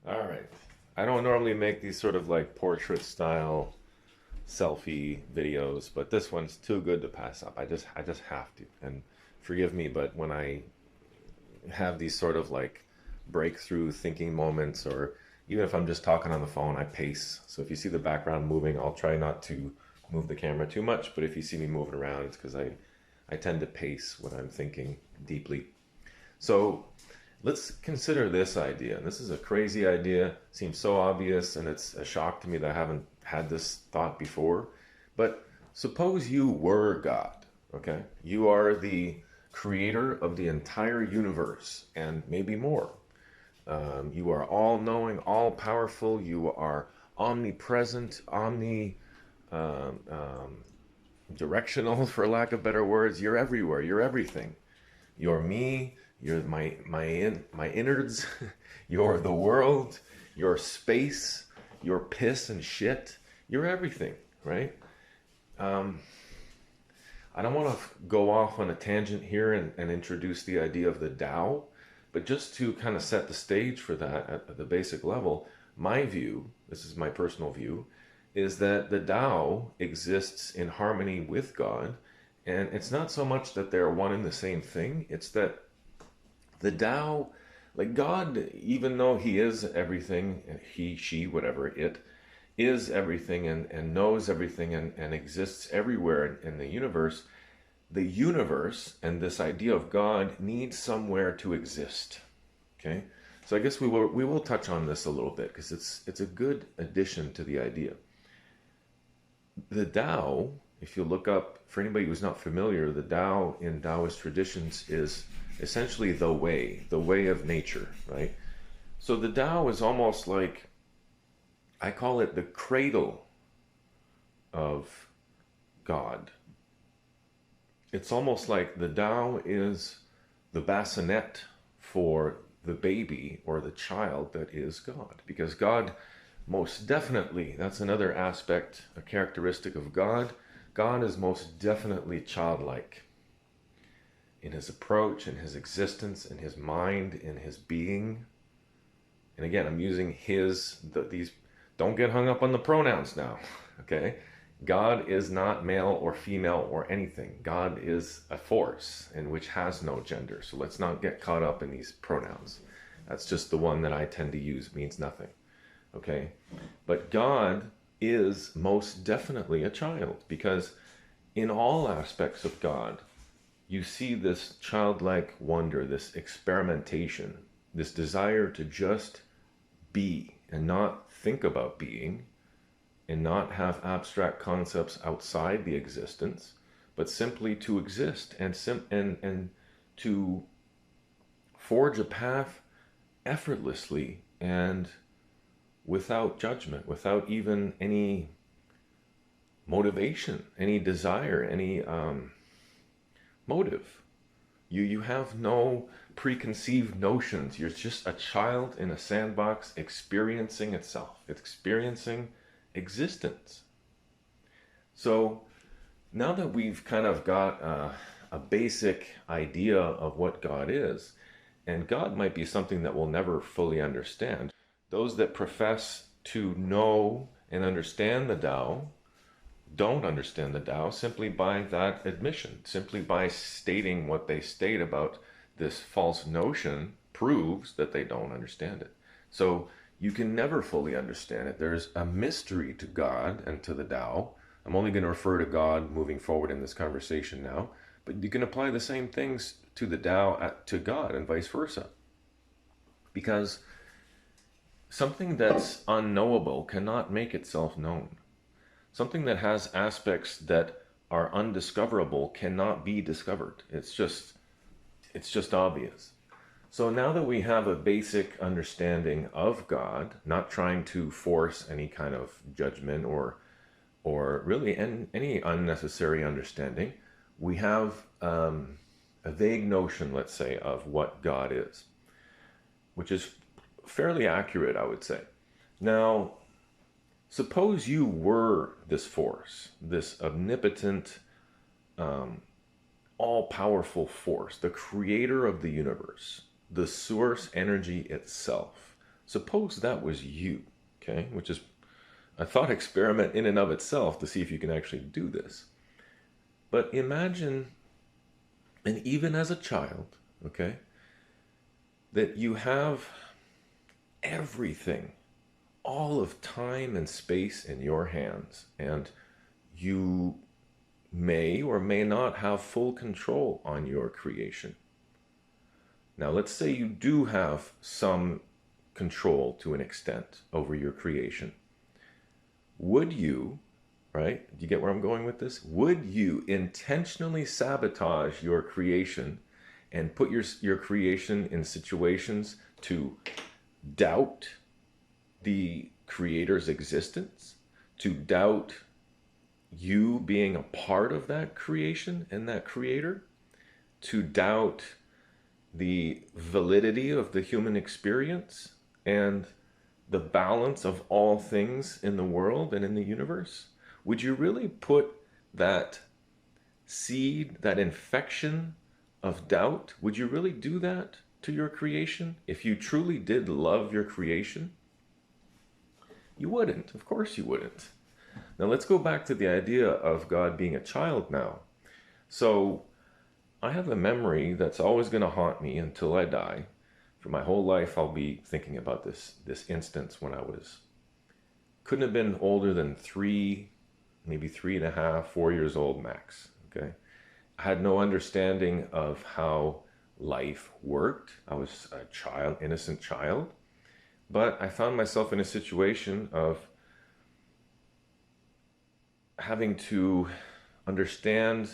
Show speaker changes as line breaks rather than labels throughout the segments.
All right. I don't normally make these sort of like portrait style selfie videos, but this one's too good to pass up. I just have to. And forgive me, but when I have these sort of like breakthrough thinking moments, or even if I'm just talking on the phone, I pace. So if you see the background moving, I'll try not to move the camera too much, but if you see me moving around, it's because I tend to pace when I'm thinking deeply. So let's consider this idea. This is a crazy idea, seems so obvious, and it's a shock to me that I haven't had this thought before. But suppose you were God, okay? You are the creator of the entire universe and maybe more. You are all knowing, all powerful. You are omnipresent, um, um, directional, for lack of better words. You're everywhere. You're everything. You're me. You're my innards. You're the world. You're space. You're piss and shit. You're everything, right? Um, I don't want to go off on a tangent here and introduce the idea of the Tao, but just to kind of set the stage for that at the basic level, my view, this is my personal view, is that the Tao exists in harmony with God. And it's not so much that they're one and the same thing, it's that the Tao, like God, even though He is everything, He, she, whatever, it is everything and knows everything and exists everywhere in the universe and this idea of God needs somewhere to exist. Okay? So I guess we will touch on this a little bit because it's a good addition to the idea. The Tao, if you look up, for anybody who's not familiar, the Tao in Taoist traditions is essentially the way of nature, right? So the Tao is almost like, I call it the cradle of God. It's almost like the Tao is the bassinet for the baby or the child that is God. Because God, most definitely, that's another aspect, a characteristic of God. God is most definitely childlike in his approach, in his existence, in his mind, in his being. And again, I'm using these, don't get hung up on the pronouns now, okay? God is not male or female or anything. God is a force in which has no gender. So let's not get caught up in these pronouns. That's just the one that I tend to use, means nothing, okay? But God is most definitely a child because in all aspects of God, you see this childlike wonder, this experimentation, this desire to just be and not think about being and not have abstract concepts outside the existence, but simply to exist and to forge a path effortlessly and without judgment, without even any motivation, any desire, any motive. You have no preconceived notions. You're just a child in a sandbox experiencing itself, experiencing existence. So now that we've kind of got a basic idea of what God is, and God might be something that we'll never fully understand, those that profess to know and understand the Tao don't understand the Tao simply by that admission, simply by stating what they state about this false notion proves that they don't understand it. So you can never fully understand it. There's a mystery to God and to the Tao. I'm only going to refer to God moving forward in this conversation now, but you can apply the same things to the Tao to God and vice versa. Because something that's unknowable cannot make itself known. Something that has aspects that are undiscoverable cannot be discovered. It's just obvious. So now that we have a basic understanding of God, not trying to force any kind of judgment or really any unnecessary understanding, we have a vague notion, let's say, of what God is, which is fairly accurate, I would say. Now, suppose you were this force, this omnipotent, all powerful force, the creator of the universe, the source energy itself. Suppose that was you, okay? Which is a thought experiment in and of itself to see if you can actually do this. But imagine, and even as a child, okay, that you have everything, all of time and space in your hands, and you may or may not have full control on your creation. Now, let's say you do have some control to an extent over your creation. Would you, right? Do you get where I'm going with this? Would you intentionally sabotage your creation and put your creation in situations to doubt the creator's existence, to doubt you being a part of that creation and that creator, to doubt the validity of the human experience and the balance of all things in the world and in the universe? Would you really put that seed, that infection of doubt, would you really do that to your creation? If you truly did love your creation, you wouldn't. Of course you wouldn't. Now let's go back to the idea of God being a child now. So I have a memory that's always going to haunt me until I die. For my whole life, I'll be thinking about this instance when I couldn't have been older than 3, maybe 3.5, 4 years old max. Okay, I had no understanding of how life worked. I was a child, innocent child, but I found myself in a situation of having to understand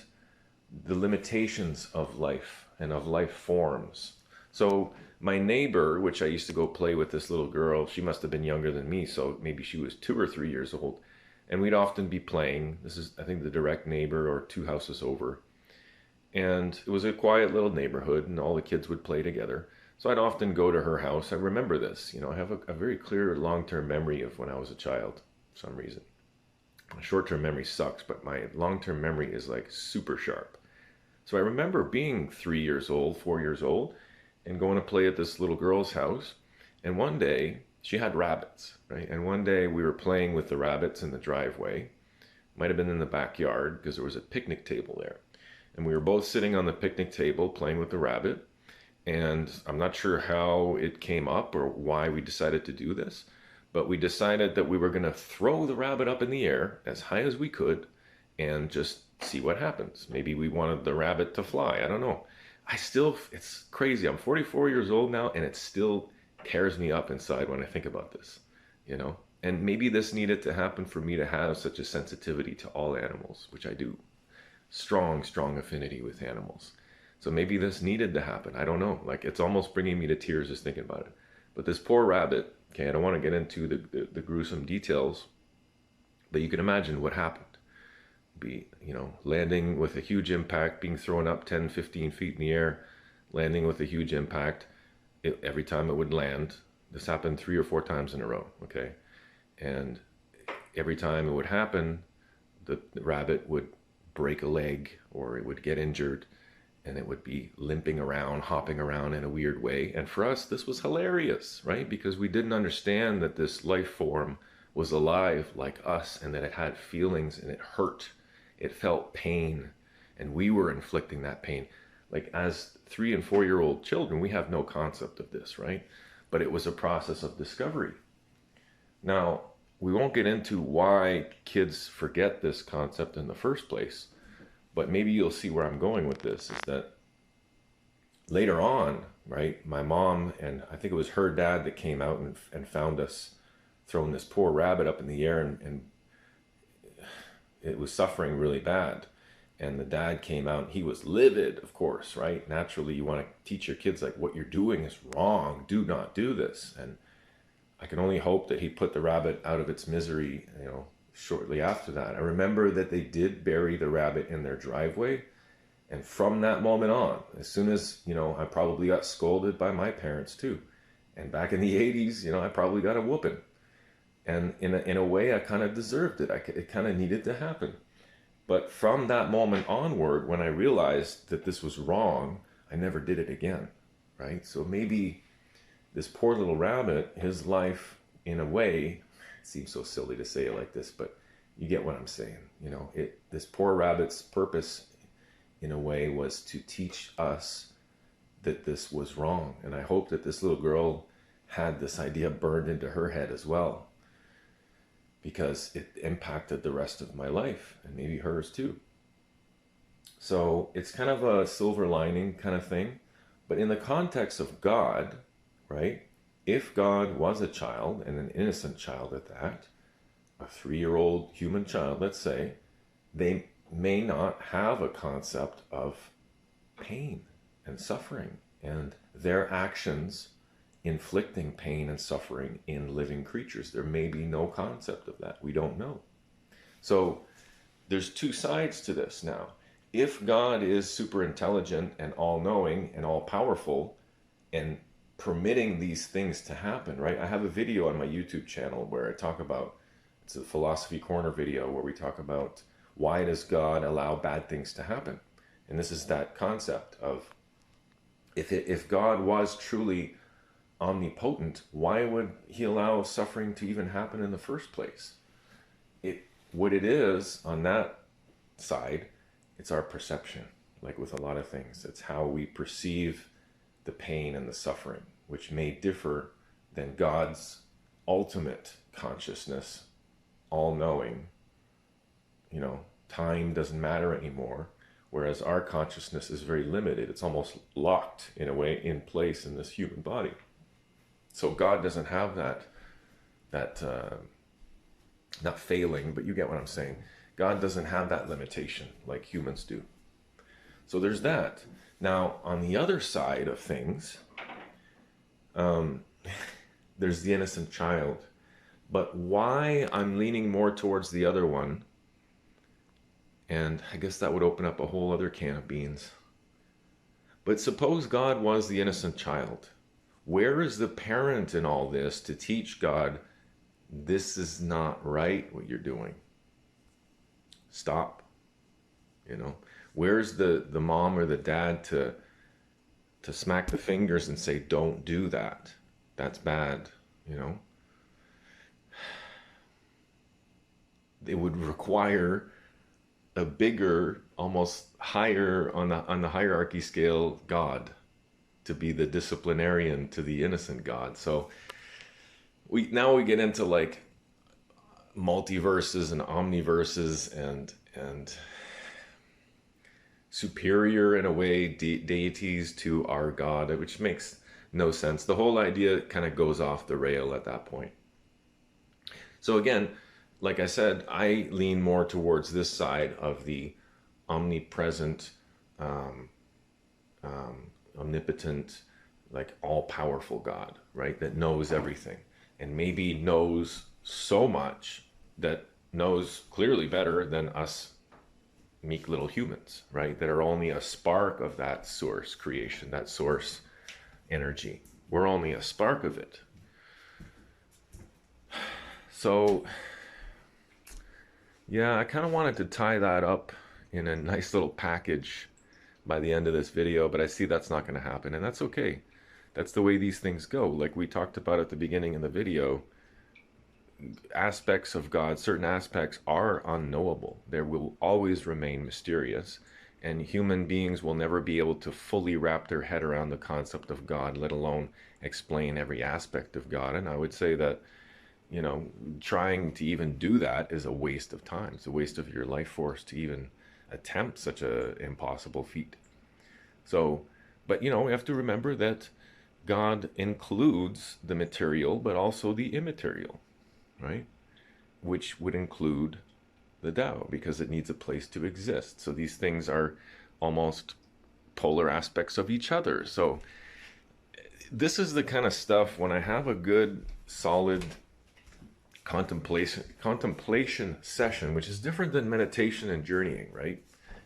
the limitations of life and of life forms. So my neighbor, which I used to go play with, this little girl, she must have been younger than me, so maybe she was 2 or 3 years old. And we'd often be playing. This is, I think, the direct neighbor or 2 houses over. And it was a quiet little neighborhood, and all the kids would play together. So I'd often go to her house. I remember this. I have a very clear long-term memory of when I was a child for some reason. My short-term memory sucks, but my long-term memory is like super sharp. So I remember being 3 years old, 4 years old, and going to play at this little girl's house. And one day, she had rabbits, right? And one day we were playing with the rabbits in the driveway. Might have been in the backyard because there was a picnic table there. And we were both sitting on the picnic table playing with the rabbit. And I'm not sure how it came up or why we decided to do this, but we decided that we were going to throw the rabbit up in the air as high as we could and just see what happens. Maybe we wanted the rabbit to fly. I don't know. It's crazy. I'm 44 years old now, and it still tears me up inside when I think about this, And maybe this needed to happen for me to have such a sensitivity to all animals, which I do. Strong, strong affinity with animals. So maybe this needed to happen. I don't know. Like, it's almost bringing me to tears just thinking about it. But this poor rabbit, okay, I don't want to get into the gruesome details, but you can imagine what happened. Landing with a huge impact, being thrown up 10, 15 feet in the air, landing with a huge impact. Every time it would land, this happened 3 or 4 times in a row, okay? And every time it would happen, the rabbit would break a leg or it would get injured and it would be limping around, hopping around in a weird way. And for us, this was hilarious, right? Because we didn't understand that this life form was alive like us and that it had feelings and it hurt. It felt pain, and we were inflicting that pain. Like, as 3 and 4-year-old children, we have no concept of this, right? But it was a process of discovery. Now, we won't get into why kids forget this concept in the first place, but maybe you'll see where I'm going with this, is that later on, right, my mom, and I think it was her dad that came out and found us throwing this poor rabbit up in the air, and it was suffering really bad. And the dad came out and he was livid, of course, right? Naturally, you want to teach your kids, like, what you're doing is wrong. Do not do this. And I can only hope that he put the rabbit out of its misery, shortly after that. I remember that they did bury the rabbit in their driveway. And from that moment on, as soon as, I probably got scolded by my parents too. And back in the 80s, I probably got a whooping. And in a way, I kind of deserved it. It kind of needed to happen. But from that moment onward, when I realized that this was wrong, I never did it again, right? So maybe this poor little rabbit, his life, in a way, it seems so silly to say it like this, but you get what I'm saying. You know, this poor rabbit's purpose, in a way, was to teach us that this was wrong. And I hope that this little girl had this idea burned into her head as well, because it impacted the rest of my life, and maybe hers too. So it's kind of a silver lining kind of thing. But in the context of God, right? If God was a child, and an innocent child at that, a 3-year-old human child, let's say, they may not have a concept of pain and suffering, and their actions inflicting pain and suffering in living creatures. There may be no concept of that. We don't know. So there's two sides to this now. If God is super intelligent and all-knowing and all-powerful and permitting these things to happen, right? I have a video on my YouTube channel where I talk about, it's a Philosophy Corner video where we talk about why does God allow bad things to happen? And this is that concept of, if God was truly omnipotent, why would he allow suffering to even happen in the first place? What it is on that side, it's our perception, like with a lot of things. It's how we perceive the pain and the suffering, which may differ than God's ultimate consciousness, all-knowing. You know, time doesn't matter anymore, whereas our consciousness is very limited. It's almost locked, in a way, in place in this human body. So God doesn't have that not failing, but you get what I'm saying. God doesn't have that limitation like humans do. So there's that. Now, on the other side of things, there's the innocent child. But why I'm leaning more towards the other one, and I guess that would open up a whole other can of beans. But suppose God was the innocent child. Where is the parent in all this to teach God, this is not right what you're doing? Stop. You know, where's the mom or the dad to smack the fingers and say, don't do that. That's bad, you know? It would require a bigger, almost higher on the hierarchy scale God to be the disciplinarian to the innocent God. So now we get into like multiverses and omniverses and superior, in a way, deities to our God, which makes no sense. The whole idea kind of goes off the rail at that point. So again, like I said, I lean more towards this side of the omnipresent, omnipotent, like all-powerful God, right? That knows everything, and maybe knows so much that knows clearly better than us meek little humans, right? That are only a spark of that source creation, that source energy. We're only a spark of it. So yeah, I kind of wanted to tie that up in a nice little package by the end of this video, but I see that's not going to happen, and that's okay. That's the way these things go. Like we talked about at the beginning in the video, aspects of God, certain aspects are unknowable. There will always remain mysterious, and human beings will never be able to fully wrap their head around the concept of God, let alone explain every aspect of God. And I would say that, you know, trying to even do that is a waste of time. It's a waste of your life force to even attempt such a impossible feat. So, but you know, we have to remember that God includes the material, but also the immaterial, right? Which would include the Tao, because it needs a place to exist. So these things are almost polar aspects of each other. So this is the kind of stuff, when I have a good, solid contemplation session, which is different than meditation and journeying, right?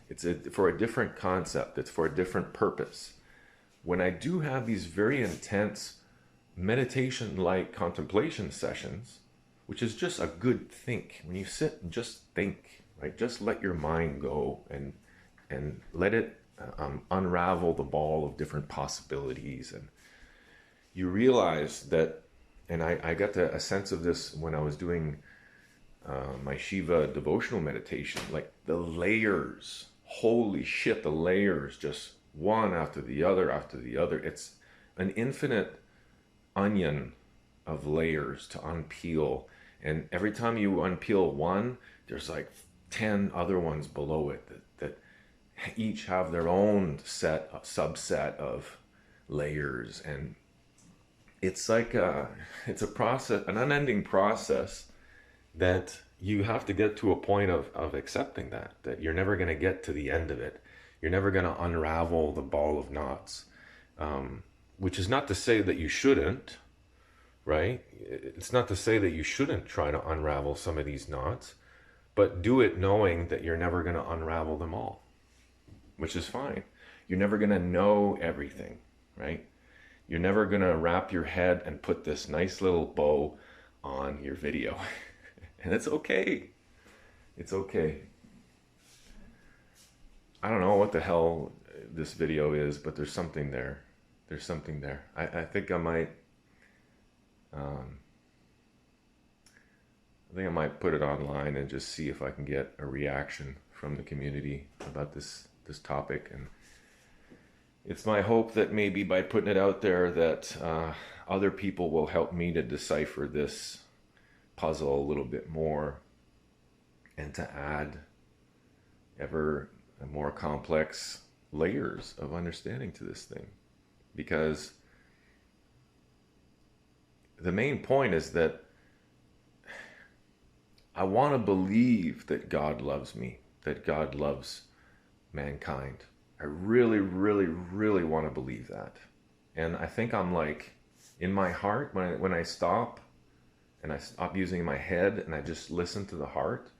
It's for a different concept. It's for a different purpose. When I do have these very intense meditation-like contemplation sessions, which is just a good think, when you sit and just think, right? Just let your mind go and let it unravel the ball of different possibilities, and you realize that, and I got a sense of this when I was doing my Shiva devotional meditation, like the layers, holy shit, the layers, just one after the other after the other. It's an infinite onion of layers to unpeel. And every time you unpeel one, there's like 10 other ones below it that each have their own subset of layers. And it's like it's a process, an unending process that you have to get to a point of accepting that you're never going to get to the end of it. You're never going to unravel the ball of knots, which is not to say that you shouldn't, right? It's not to say that you shouldn't try to unravel some of these knots, but do it knowing that you're never going to unravel them all, which is fine. You're never going to know everything, right? You're never going to wrap your head and put this nice little bow on your video. And it's okay. It's okay. I don't know what the hell this video is, but there's something there. There's something there. I think I might put it online and just see if I can get a reaction from the community about this topic. And it's my hope that maybe by putting it out there that other people will help me to decipher this puzzle a little bit more and to add ever more complex layers of understanding to this thing. Because the main point is that I want to believe that God loves me, that God loves mankind. I really, really, really want to believe that. And I think I'm like, in my heart, when I stop and I stop using my head and I just listen to the heart,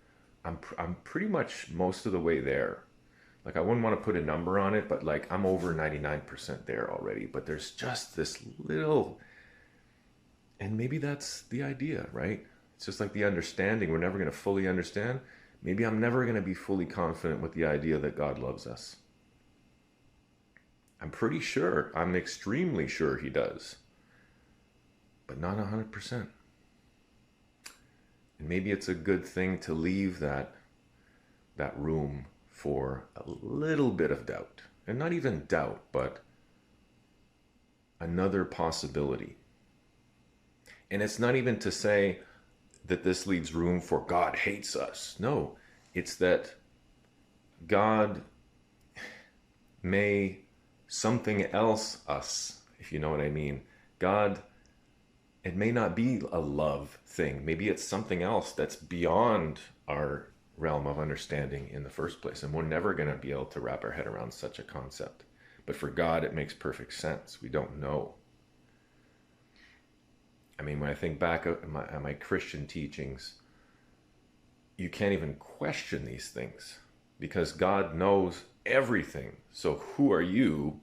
I'm pretty much most of the way there. Like, I wouldn't want to put a number on it, but like I'm over 99% there already. But there's just this little, and maybe that's the idea, right? It's just like the understanding. We're never going to fully understand. Maybe I'm never going to be fully confident with the idea that God loves us. I'm pretty sure, I'm extremely sure he does, but not 100%. And maybe it's a good thing to leave that room for a little bit of doubt. And not even doubt, but another possibility. And it's not even to say that this leaves room for God hates us. No, it's that God may something else us, if you know what I mean. God, it may not be a love thing. Maybe it's something else that's beyond our realm of understanding in the first place. And we're never going to be able to wrap our head around such a concept. But for God, it makes perfect sense. We don't know. I mean, when I think back at my Christian teachings, you can't even question these things because God knows everything. So who are you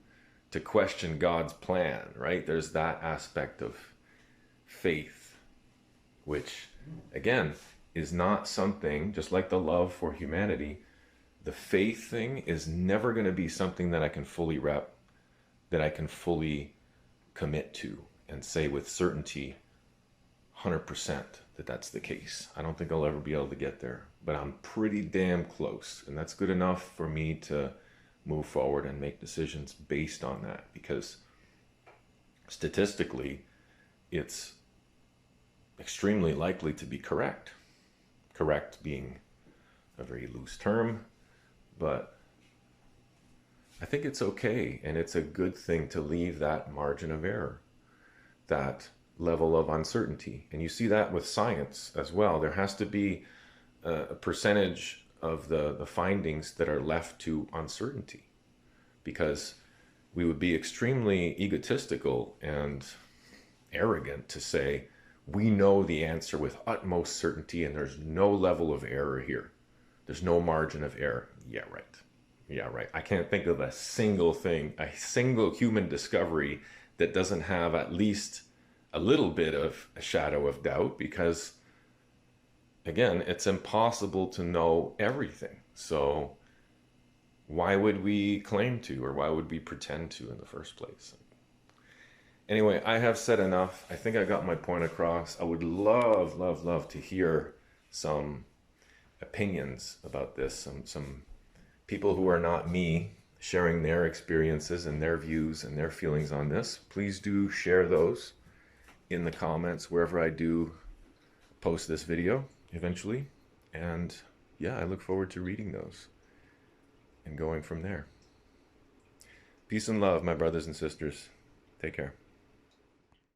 to question God's plan, right? There's that aspect of faith, which, again, is not something, just like the love for humanity, the faith thing is never going to be something that I can fully commit to and say with certainty 100% that that's the case. I don't think I'll ever be able to get there, but I'm pretty damn close, and that's good enough for me to move forward and make decisions based on that, because statistically it's extremely likely to be correct. Correct being a very loose term, but I think it's okay, and it's a good thing to leave that margin of error, that level of uncertainty. And you see that with science as well. There has to be a percentage of the findings that are left to uncertainty, because we would be extremely egotistical and arrogant to say we know the answer with utmost certainty and there's no level of error here. There's no margin of error. Yeah, right. Yeah, right. I can't think of a single thing, a single human discovery that doesn't have at least a little bit of a shadow of doubt, because again, it's impossible to know everything. So why would we claim to, or why would we pretend to in the first place? Anyway, I have said enough. I think I got my point across. I would love, love, love to hear some opinions about this, some people who are not me sharing their experiences and their views and their feelings on this. Please do share those in the comments wherever I do post this video eventually. And yeah, I look forward to reading those and going from there. Peace and love, my brothers and sisters. Take care.